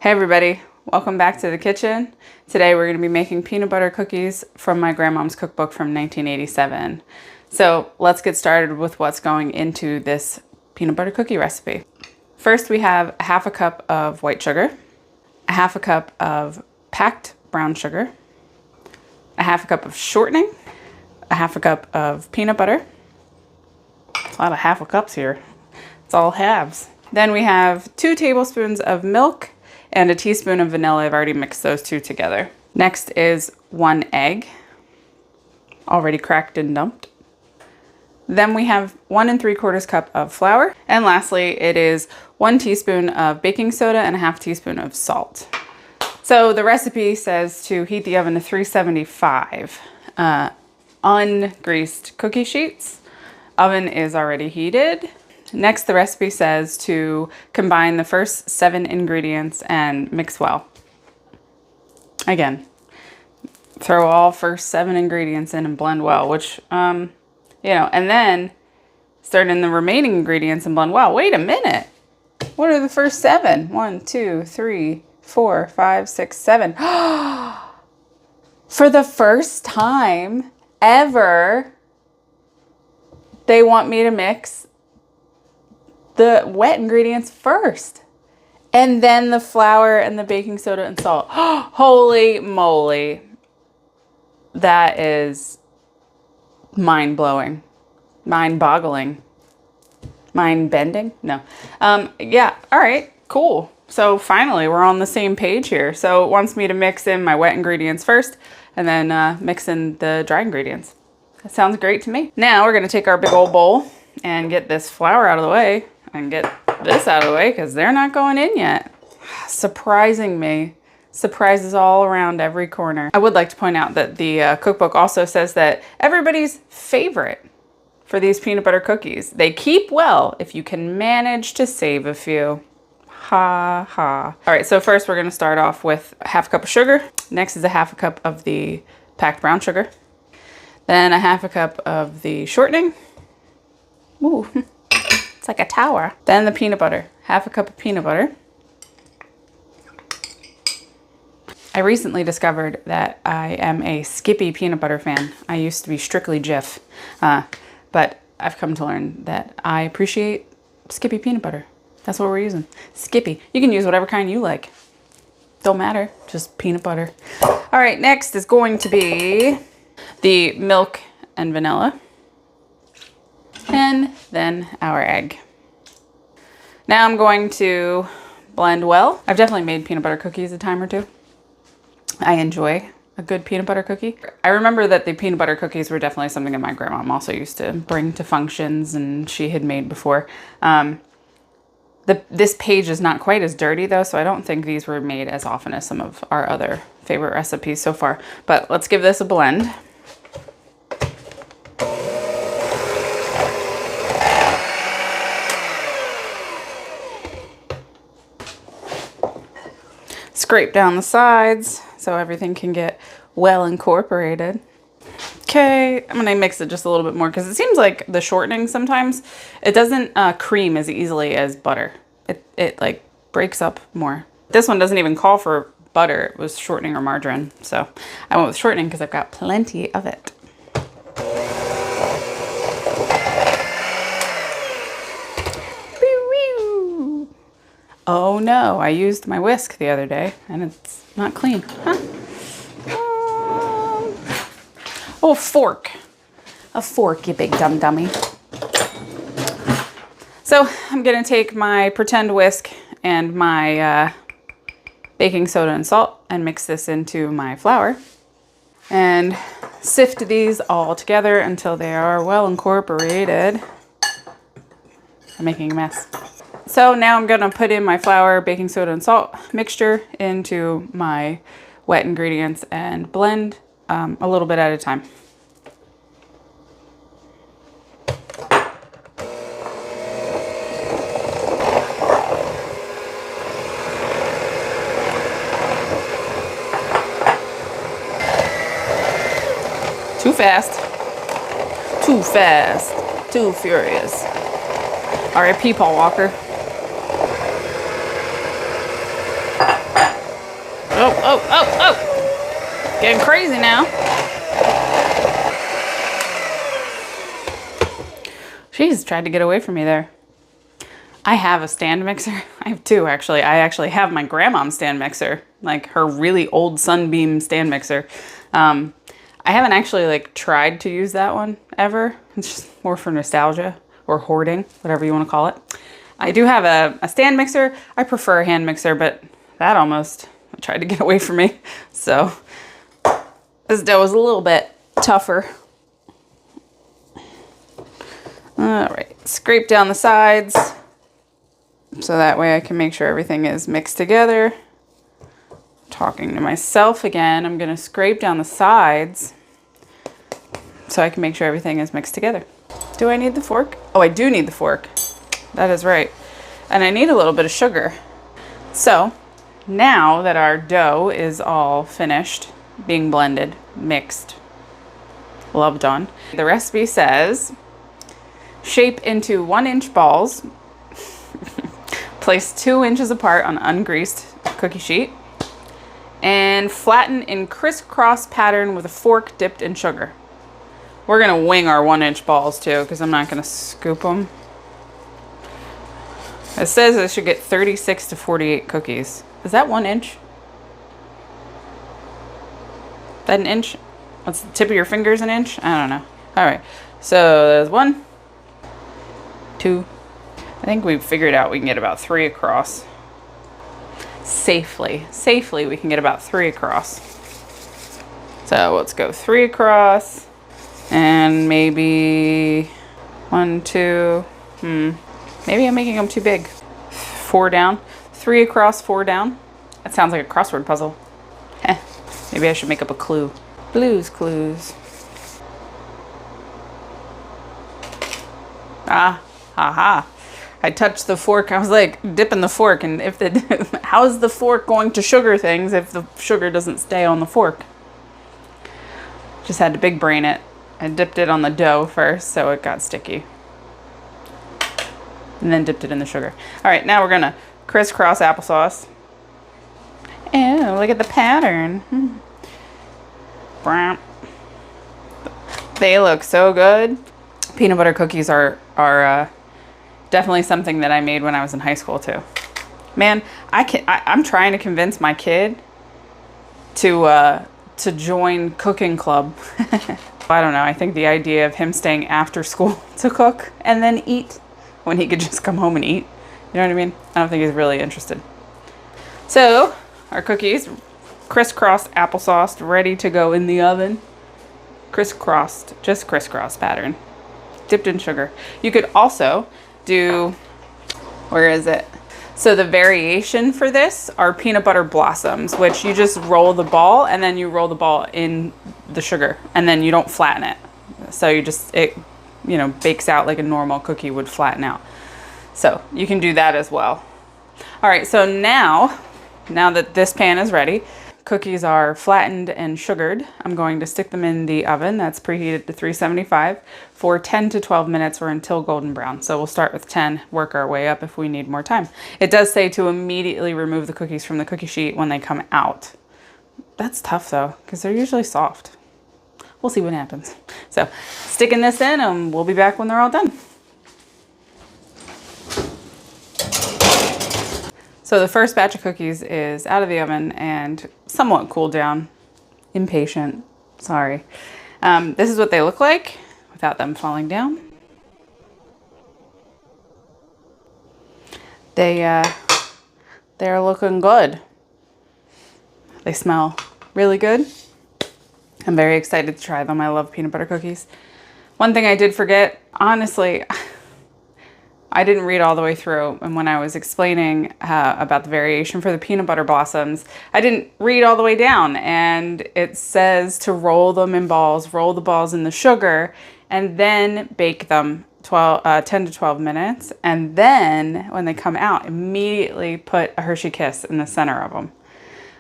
Hey everybody, welcome back to the kitchen. Today we're going to be making peanut butter cookies from my grandmom's cookbook from 1987. So let's get started with what's going into this peanut butter cookie recipe. First we have a half a cup of white sugar, a half a cup of packed brown sugar, a half a cup of shortening, a half a cup of peanut butter. It's a lot of half a cups here. It's all halves. Then we have 2 tablespoons of milk and a teaspoon of vanilla. I've already mixed those two together. Next is 1 egg, already cracked and dumped. Then we have 1 3/4 cup of flour. And lastly, it is 1 teaspoon of baking soda and a half teaspoon of salt. So the recipe says to heat the oven to 375. Ungreased cookie sheets. Oven is already heated. Next, the recipe says to combine the first 7 ingredients and mix well. Again, throw all first 7 ingredients in and blend well, which, and then start in the remaining ingredients and blend well. Wait a minute. What are the first 7? 1, 2, 3, 4, 5, 6, 7. For the first time ever, they want me to mix the wet ingredients first and then the flour and the baking soda and salt. Holy moly. That is mind-blowing, mind-boggling, mind-bending. No. Yeah. All right, cool. So finally we're on the same page here. So it wants me to mix in my wet ingredients first and then mix in the dry ingredients. That sounds great to me. Now we're going to take our big old bowl and get this flour out of the way and get this out of the way because they're not going in yet. Surprising me. Surprises all around every corner. I would like to point out that the cookbook also says that everybody's favorite for these peanut butter cookies, they keep well if you can manage to save a few. Ha ha. All right, so first we're going to start off with a half a cup of sugar. Next is a half a cup of the packed brown sugar. Then a half a cup of the shortening. Ooh. It's like a tower. Then the peanut butter, half a cup of peanut butter. I recently discovered that I am a Skippy peanut butter fan. I used to be strictly Jif, but I've come to learn that I appreciate Skippy peanut butter. That's what we're using. Skippy. You can use whatever kind you like. Don't matter, just peanut butter. All right, next is going to be the milk and vanilla. And then our egg. Now I'm going to blend well. I've definitely made peanut butter cookies a time or two. I enjoy a good peanut butter cookie. I remember that the peanut butter cookies were definitely something that my grandma also used to bring to functions and she had made before. This page is not quite as dirty though, so I don't think these were made as often as some of our other favorite recipes so far. But let's give this a blend. Scrape down the sides so everything can get well incorporated. Okay, I'm gonna mix it just a little bit more because it seems like the shortening sometimes, it doesn't cream as easily as butter. It like breaks up more. This one doesn't even call for butter. It was shortening or margarine. So I went with shortening because I've got plenty of it. Oh no, I used my whisk the other day and it's not clean. Huh? Oh, a fork. A fork, you big dumb dummy. So I'm gonna take my pretend whisk and my baking soda and salt and mix this into my flour and sift these all together until they are well incorporated. I'm making a mess. So now I'm gonna put in my flour, baking soda, and salt mixture into my wet ingredients and blend a little bit at a time. Too fast, too fast, too furious. R.I.P. Paul Walker. Oh, oh, oh, oh. Getting crazy now. She's tried to get away from me there. I have a stand mixer. I have two, actually. I actually have my grandma's stand mixer, like her really old Sunbeam stand mixer. I haven't actually like tried to use that one ever. It's just more for nostalgia or hoarding, whatever you want to call it. I do have a stand mixer. I prefer a hand mixer, but that almost tried to get away from me. So this dough is a little bit tougher. All right, scrape down the sides so that way I can make sure everything is mixed together. Talking to myself again, I'm gonna scrape down the sides so I can make sure everything is mixed together. Do I need the fork? Oh, I do need the fork. That is right. And I need a little bit of sugar. So now that our dough is all finished, being blended, mixed, loved on, the recipe says, shape into 1-inch balls, place 2 inches apart on ungreased cookie sheet, and flatten in crisscross pattern with a fork dipped in sugar. We're gonna wing our 1-inch balls too, because I'm not gonna scoop them. It says I should get 36 to 48 cookies. Is that 1 inch? Is that an inch? What's the tip of your fingers, an inch? I don't know. All right, so there's 1, 2. I think we've figured out we can get about 3 across. Safely we can get about 3 across. So let's go 3 across and maybe 1, 2. Maybe I'm making them too big. 4 down, 3 across, 4 down. That sounds like a crossword puzzle. Maybe I should make up a clue. Blues Clues. Ah, haha. I touched the fork. I was like dipping the fork, and if the how's the fork going to sugar things if the sugar doesn't stay on the fork? Just had to big brain it. I dipped it on the dough first, so it got sticky, and then dipped it in the sugar. All right, now we're gonna crisscross applesauce. Oh, look at the pattern. They look so good. Peanut butter cookies are definitely something that I made when I was in high school too. Man, I'm trying to convince my kid to join cooking club. I don't know. I think the idea of him staying after school to cook and then eat when he could just come home and eat. You know what I mean? I don't think he's really interested. So our cookies, crisscrossed applesauce, ready to go in the oven. Crisscrossed, just crisscross pattern, dipped in sugar. You could also do, where is it? So the variation for this are peanut butter blossoms, which you just roll the ball and then you roll the ball in the sugar and then you don't flatten it. So you just, it, you know, bakes out like a normal cookie would flatten out. So you can do that as well. All right, so now that this pan is ready, cookies are flattened and sugared. I'm going to stick them in the oven that's preheated to 375 for 10 to 12 minutes or until golden brown. So we'll start with 10, work our way up if we need more time. It does say to immediately remove the cookies from the cookie sheet when they come out. That's tough though, because they're usually soft. We'll see what happens. So sticking this in and we'll be back when they're all done. So the first batch of cookies is out of the oven and somewhat cooled down. Impatient, sorry. This is what they look like without them falling down. They're looking good. They smell really good. I'm very excited to try them. I love peanut butter cookies. One thing I did forget, honestly, I didn't read all the way through, and when I was explaining about the variation for the peanut butter blossoms, I didn't read all the way down, and it says to roll them in balls, roll the balls in the sugar, and then bake them 10 to 12 minutes, and then when they come out, immediately put a Hershey Kiss in the center of them.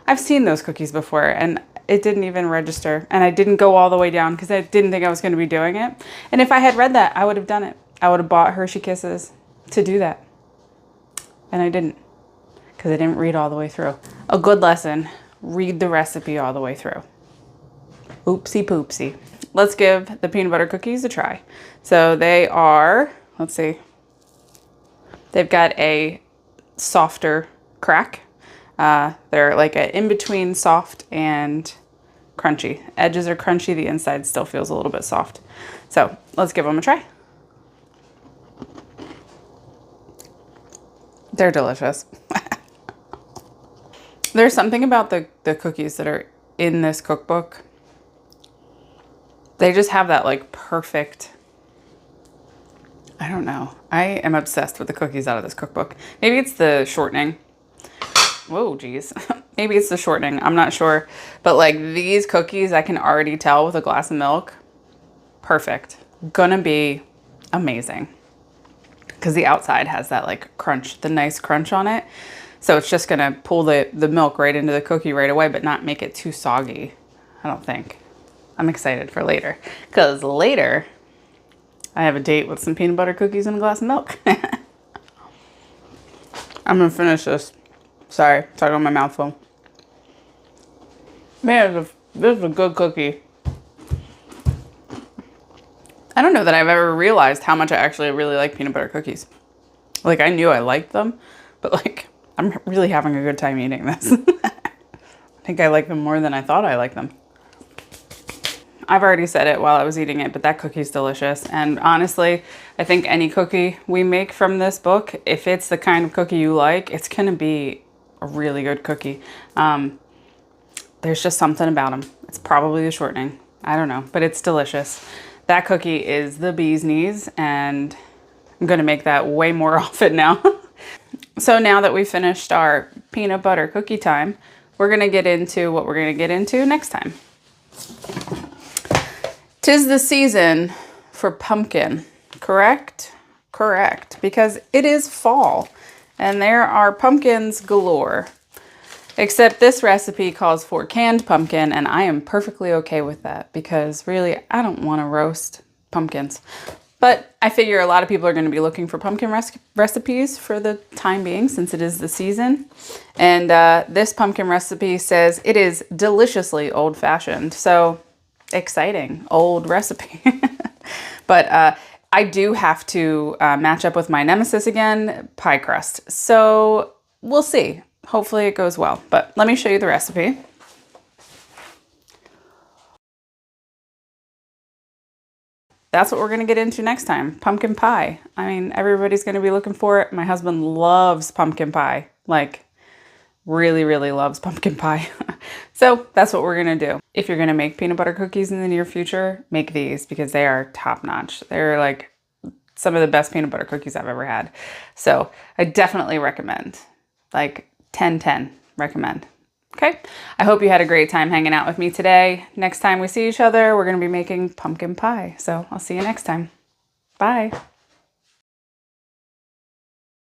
I've seen those cookies before, and it didn't even register, and I didn't go all the way down because I didn't think I was going to be doing it, and if I had read that, I would have done it. I would have bought Hershey Kisses to do that, and I didn't because I didn't read all the way through. A good lesson read the recipe all the way through. Oopsie poopsie. Let's give the peanut butter cookies a try. So they are, let's see, they've got a softer crack. They're like an in-between soft and crunchy. Edges are crunchy, the inside still feels a little bit soft. So let's give them a try. They're delicious. There's something about the cookies that are in this cookbook. They just have that like perfect, I don't know. I am obsessed with the cookies out of this cookbook. Maybe it's the shortening. Whoa, geez. Maybe it's the shortening. I'm not sure. But like these cookies, I can already tell with a glass of milk. Perfect. Gonna be amazing. Because the outside has that like crunch, the nice crunch on it. So it's just gonna pull the milk right into the cookie right away, but not make it too soggy, I don't think. I'm excited for later. Because later, I have a date with some peanut butter cookies and a glass of milk. I'm gonna finish this. Sorry, talking on my mouth full. Man, this is a good cookie. I don't know that I've ever realized how much I actually really like peanut butter cookies. Like I knew I liked them, but like I'm really having a good time eating this. I think I like them more than I thought I liked them. I've already said it while I was eating it, but that cookie's delicious. And honestly, I think any cookie we make from this book, if it's the kind of cookie you like, it's gonna be a really good cookie. There's just something about them. It's probably the shortening. I don't know, but it's delicious. That cookie is the bee's knees, and I'm gonna make that way more often now. So now that we finished our peanut butter cookie time, we're gonna get into what we're gonna get into next time. 'Tis the season for pumpkin, correct? Correct, because it is fall and there are pumpkins galore. Except this recipe calls for canned pumpkin, and I am perfectly okay with that because really I don't want to roast pumpkins. But I figure a lot of people are going to be looking for pumpkin recipes for the time being since it is the season. And this pumpkin recipe says it is deliciously old-fashioned. So exciting, old recipe. But I do have to match up with my nemesis again, pie crust. So we'll see. Hopefully it goes well. But let me show you the recipe. That's what we're going to get into next time. Pumpkin pie. I mean, everybody's going to be looking for it. My husband loves pumpkin pie. Like, really, really loves pumpkin pie. So that's what we're going to do. If you're going to make peanut butter cookies in the near future, make these because they are top notch. They're like some of the best peanut butter cookies I've ever had. So I definitely recommend. Like 10/10 recommend. Okay, I hope you had a great time hanging out with me today. Next time we see each other, we're going to be making pumpkin pie. So I'll see you next time. Bye.